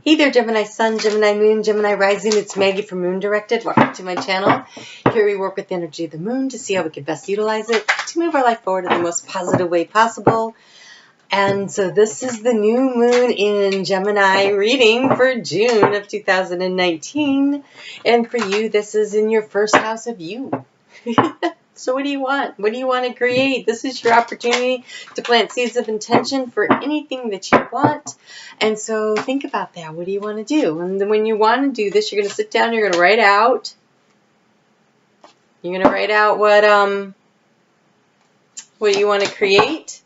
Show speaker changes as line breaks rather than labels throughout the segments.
Hey there, Gemini Sun, Gemini Moon, Gemini Rising. It's Maggie from Moon Directed. Welcome to my channel. Here we work with the energy of the moon to see how we can best utilize it to move our life forward in the most positive way possible. And so this is the new moon in Gemini reading for June of 2019. And for you, this is in your first house of you. So what do you want? What do you want to create? This is your opportunity to plant seeds of intention for anything that you want. And so think about that. What do you want to do? And then when you want to do this, you're going to sit down, you're going to write out. You're going to write out what you want to create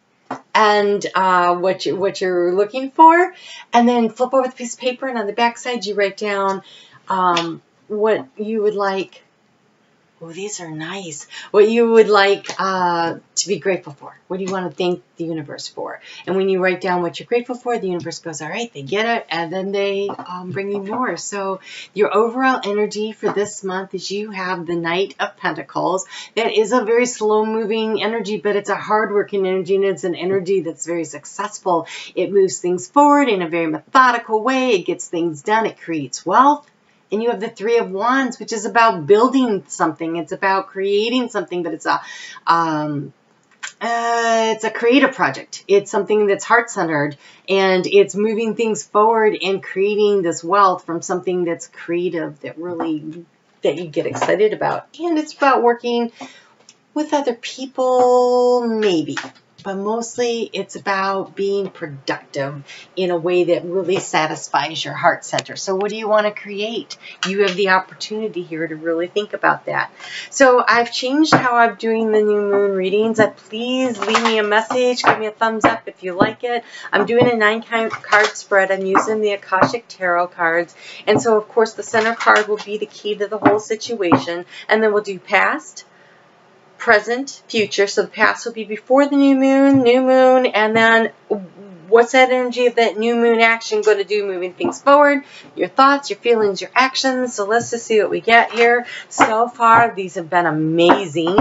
and what you're looking for. And then flip over the piece of paper, and on the back side you write down what you would like. Oh, these are nice. What you would like to be grateful for. What do you want to thank the universe for? And when you write down what you're grateful for, the universe goes, all right, they get it, and then they bring you more. So your overall energy for this month is you have the Knight of Pentacles. That is a very slow-moving energy, but it's a hard-working energy, and it's an energy that's very successful. It moves things forward in a very methodical way. It gets things done. It creates wealth. And you have the Three of Wands, which is about building something. It's about creating something, but it's a creative project. It's something that's heart-centered, and it's moving things forward and creating this wealth from something that's creative that you get excited about. And it's about working with other people, maybe. But mostly it's about being productive in a way that really satisfies your heart center. So what do you want to create? You have the opportunity here to really think about that. So I've changed how I'm doing the new moon readings. Please leave me a message. Give me a thumbs up if you like it. I'm doing a 9-card spread. I'm using the Akashic Tarot cards. And so, of course, the center card will be the key to the whole situation. And then we'll do past, present, future. So the past will be before the new moon, and then what's that energy of that new moon action going to do moving things forward? Your thoughts, your feelings, your actions. So let's just see what we get here. So far, these have been amazing,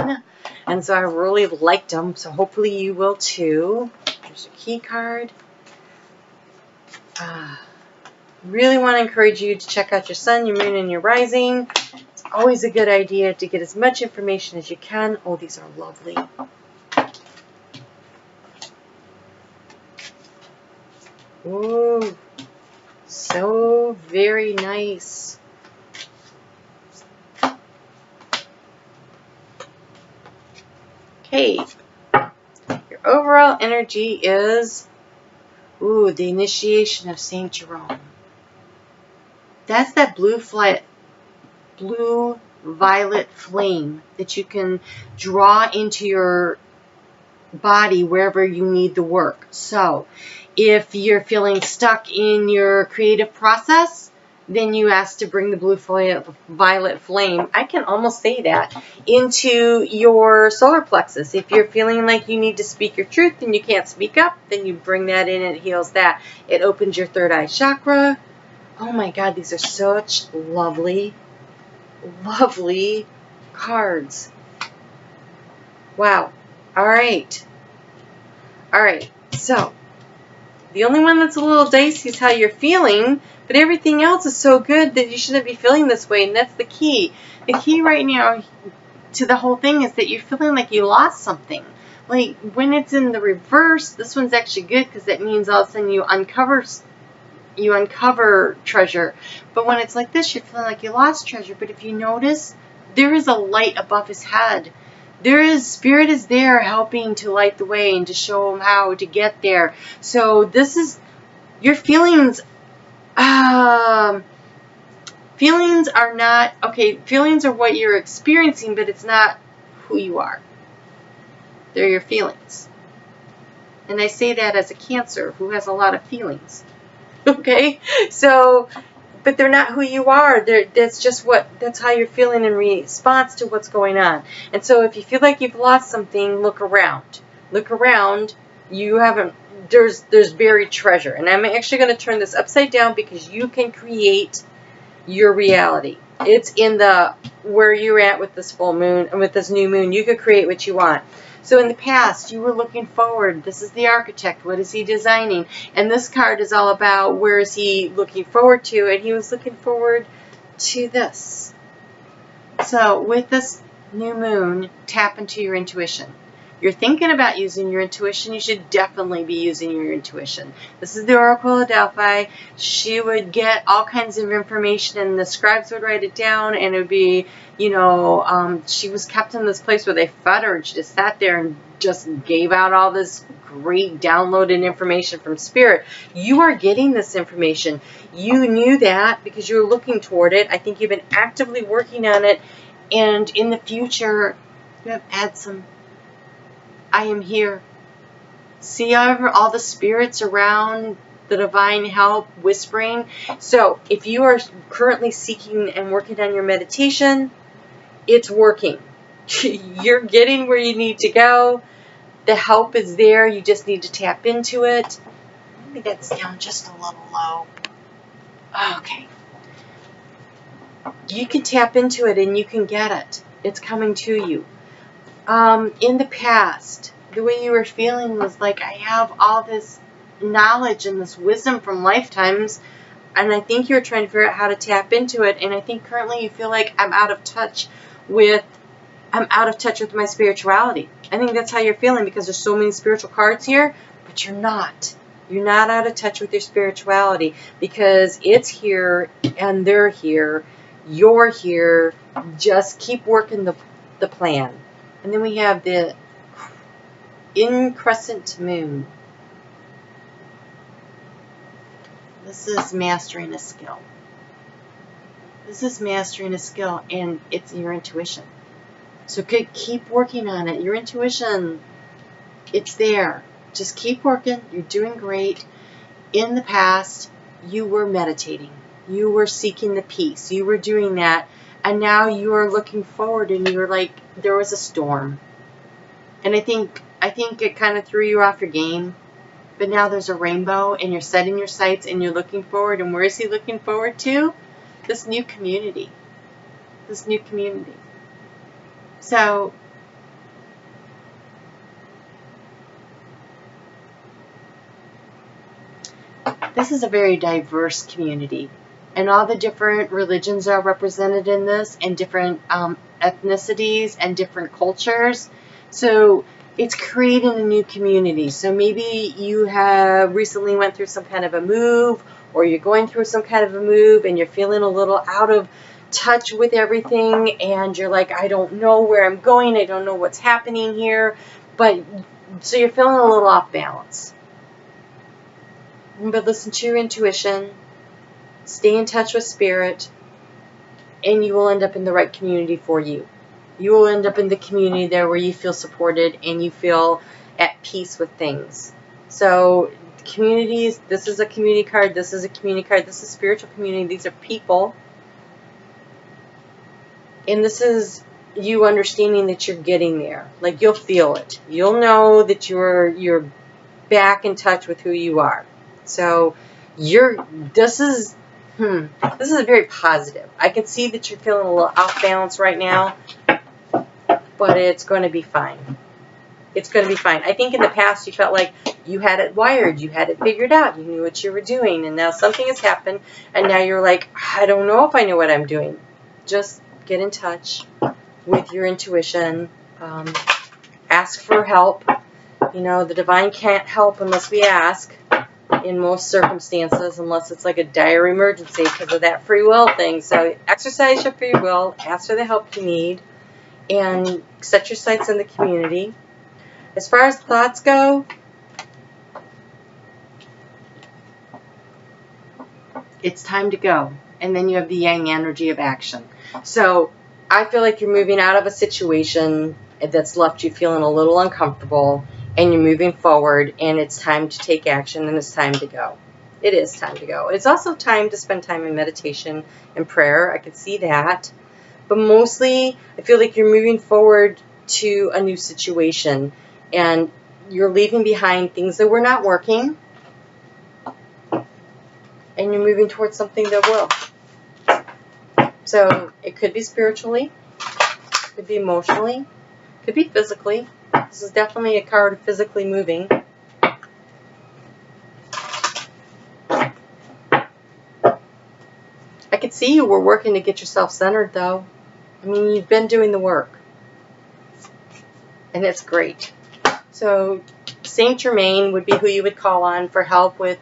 and so I really liked them. So hopefully you will too. There's a key card. Really want to encourage you to check out your sun, your moon, and your rising. Always a good idea to get as much information as you can. Oh, these are lovely. Ooh, so very nice. Okay, your overall energy is, the initiation of Saint Jerome. That's that blue-violet flame that you can draw into your body wherever you need the work. So if you're feeling stuck in your creative process, then you ask to bring the blue-violet flame, I can almost say that, into your solar plexus. If you're feeling like you need to speak your truth and you can't speak up, then you bring that in and it heals that. It opens your third eye chakra. Oh my God, these are such lovely cards. Wow. All right. So the only one that's a little dicey is how you're feeling, but everything else is so good that you shouldn't be feeling this way, and that's the key. The key right now to the whole thing is that you're feeling like you lost something. Like when it's in the reverse, this one's actually good because that means all of a sudden you uncover treasure. But when it's like this, you're feeling like you lost treasure. But if you notice, there is a light above his head. Spirit is there helping to light the way and to show him how to get there. So this is your feelings. Feelings are not, feelings are what you're experiencing, but it's not who you are. They're your feelings. And I say that as a Cancer who has a lot of feelings. Okay, so, but they're not who you are. That's how you're feeling in response to what's going on. And so if you feel like you've lost something, look around. Look around. There's buried treasure. And I'm actually going to turn this upside down because you can create your reality. It's in where you're at with this full moon and with this new moon. You could create what you want. So in the past, you were looking forward. This is the architect. What is he designing? And this card is all about where is he looking forward to, and he was looking forward to this. So with this new moon, tap into your intuition. You're thinking about using your intuition, you should definitely be using your intuition. This is the Oracle of Delphi. She would get all kinds of information, and the scribes would write it down, and it would be, you know, she was kept in this place where they fed her, and she just sat there and just gave out all this great downloaded information from Spirit. You are getting this information. You knew that because you were looking toward it. I think you've been actively working on it, and in the future, you have had some I am here. See all the spirits around, the divine help whispering. So if you are currently seeking and working on your meditation, it's working. You're getting where you need to go. The help is there. You just need to tap into it. Maybe that's down just a little low. Okay. You can tap into it and you can get it. It's coming to you. In the past, the way you were feeling was like, I have all this knowledge and this wisdom from lifetimes, and I think you're trying to figure out how to tap into it, and I think currently you feel like I'm out of touch with my spirituality. I think that's how you're feeling because there's so many spiritual cards here, but you're not. You're not out of touch with your spirituality because it's here and they're here. You're here. Just keep working the plan. And then we have the increscent moon. This is mastering a skill. This is mastering a skill, and it's your intuition. So keep working on it. Your intuition, it's there. Just keep working. You're doing great. In the past, you were meditating. You were seeking the peace. You were doing that. And now you are looking forward, and you're like, there was a storm. And I think it kind of threw you off your game. But now there's a rainbow, and you're setting your sights, and you're looking forward. And where is he looking forward to? This new community. This new community. So, this is a very diverse community. And all the different religions are represented in this, and different ethnicities and different cultures. So it's creating a new community. So maybe you have recently went through some kind of a move, or you're going through some kind of a move, and you're feeling a little out of touch with everything, and you're like, I don't know where I'm going, I don't know what's happening here. But so you're feeling a little off balance. But listen to your intuition. Stay in touch with Spirit, and you will end up in the right community for you. You will end up in the community there where you feel supported and you feel at peace with things. So communities, this is a community card, this is a community card, this is spiritual community, these are people. And this is you understanding that you're getting there. Like, you'll feel it. You'll know that you're back in touch with who you are. So this is very positive. I can see that you're feeling a little off balance right now, but it's going to be fine. It's going to be fine. I think in the past you felt like you had it wired, you had it figured out, you knew what you were doing, and now something has happened, and now you're like, I don't know if I know what I'm doing. Just get in touch with your intuition. Ask for help. You know, the divine can't help unless we ask. In most circumstances, unless it's like a dire emergency because of that free will thing. So exercise your free will, ask for the help you need, and set your sights in the community. As far as thoughts go, it's time to go. And then you have the yang energy of action. So I feel like you're moving out of a situation that's left you feeling a little uncomfortable, and you're moving forward, and it's time to take action, and it's time to go. It is time to go. It's also time to spend time in meditation and prayer. I could see that. But mostly, I feel like you're moving forward to a new situation, and you're leaving behind things that were not working, and you're moving towards something that will. So it could be spiritually, could be emotionally, could be physically. This is definitely a card of physically moving. I could see you were working to get yourself centered, though. I mean, you've been doing the work. And it's great. So, Saint Germain would be who you would call on for help with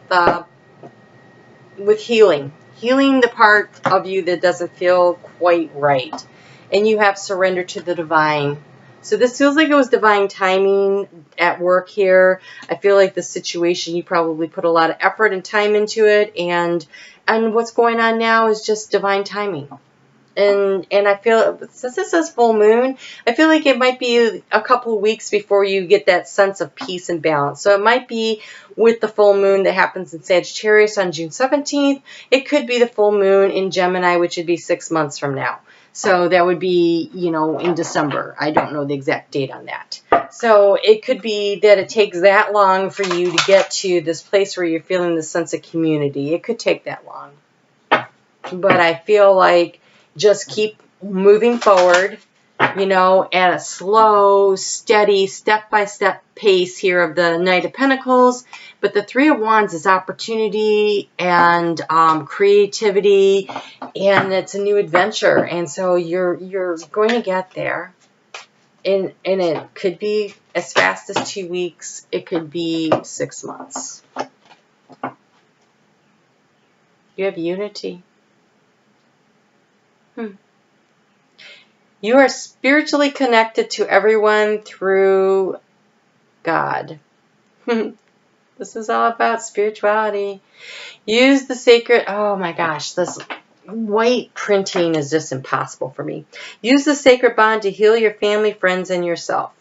healing. Healing the part of you that doesn't feel quite right. And you have surrender to the divine. So this feels like it was divine timing at work here. I feel like the situation, you probably put a lot of effort and time into it. And what's going on now is just divine timing. And I feel, since this says full moon, I feel like it might be a couple of weeks before you get that sense of peace and balance. So it might be with the full moon that happens in Sagittarius on June 17th. It could be the full moon in Gemini, which would be 6 months from now. So that would be, you know, in December. I don't know the exact date on that. So it could be that it takes that long for you to get to this place where you're feeling the sense of community. It could take that long. But I feel like just keep moving forward, you know, at a slow, steady, step-by-step pace here of the Knight of Pentacles. But the Three of Wands is opportunity and creativity, and it's a new adventure. And so you're going to get there. And it could be as fast as 2 weeks. It could be 6 months. You have unity. You are spiritually connected to everyone through God. This is all about spirituality. Use the sacred... Oh my gosh, this white printing is just impossible for me. Use the sacred bond to heal your family, friends, and yourself.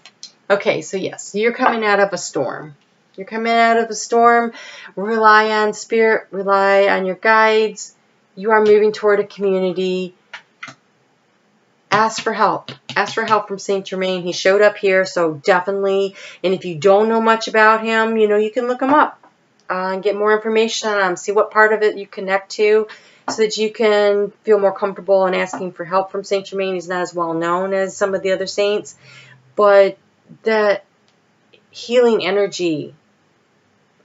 Okay, so yes, you're coming out of a storm. You're coming out of a storm. Rely on spirit. Rely on your guides. You are moving toward a community. Ask for help. Ask for help from Saint Germain. He showed up here, so definitely. And if you don't know much about him, you know, you can look him up and get more information on him. See what part of it you connect to so that you can feel more comfortable in asking for help from Saint Germain. He's not as well known as some of the other saints, but that healing energy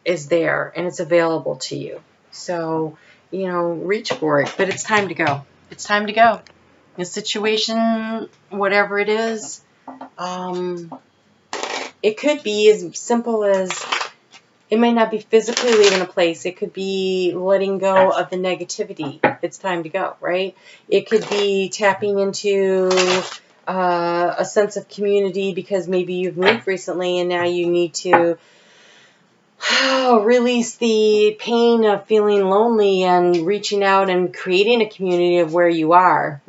is there and it's available to you. So, you know, reach for it, but it's time to go. It's time to go. The situation, whatever it is, it could be as simple as, it might not be physically leaving a place. It could be letting go of the negativity. It's time to go, right? It could be tapping into a sense of community because maybe you've moved recently and now you need to release the pain of feeling lonely and reaching out and creating a community of where you are.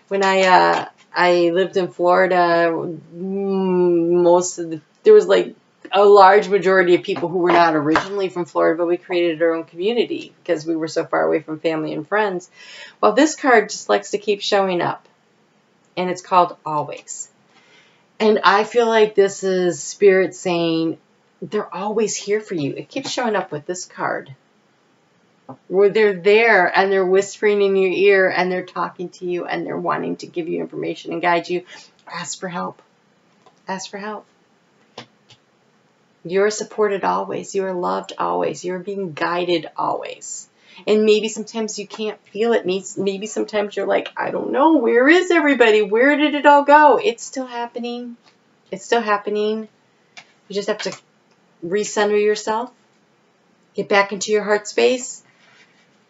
When I lived in Florida, there was like a large majority of people who were not originally from Florida, but we created our own community because we were so far away from family and friends. Well, this card just likes to keep showing up, and it's called Always. And I feel like this is Spirit saying they're always here for you. It keeps showing up with this card, where they're there and they're whispering in your ear and they're talking to you and they're wanting to give you information and guide you. Ask for help. Ask for help. You're supported always. You are loved always. You're being guided always. And maybe sometimes you can't feel it. Maybe sometimes you're like, I don't know. Where is everybody? Where did it all go? It's still happening. It's still happening. You just have to recenter yourself. Get back into your heart space.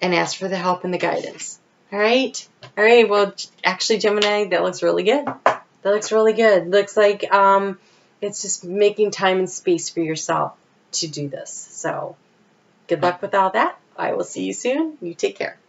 And ask for the help and the guidance. All right? All right. Well, actually, Gemini, that looks really good. That looks really good. Looks like it's just making time and space for yourself to do this. So good luck with all that. I will see you soon. You take care.